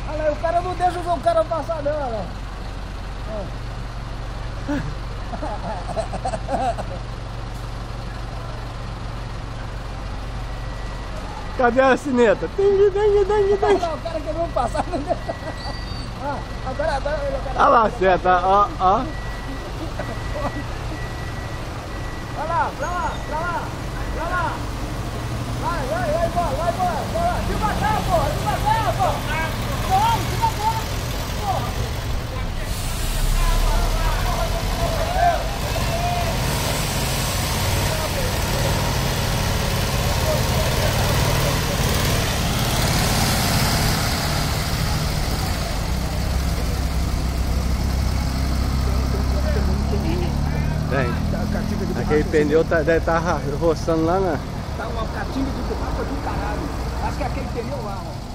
Olha aí, o cara não deixa o cara passar não, olha. Cadê a sineta? Não, o cara quebrou passar, não deixa. Agora. Olha lá, seta, ó. Vai lá, pra lá. Vai embora. Devagar, pô. Devagar. Tem. Aquele pneu deve estar roçando lá na... Tá uma catinga de borracha do caralho. Acho que é aquele pneu lá, ó.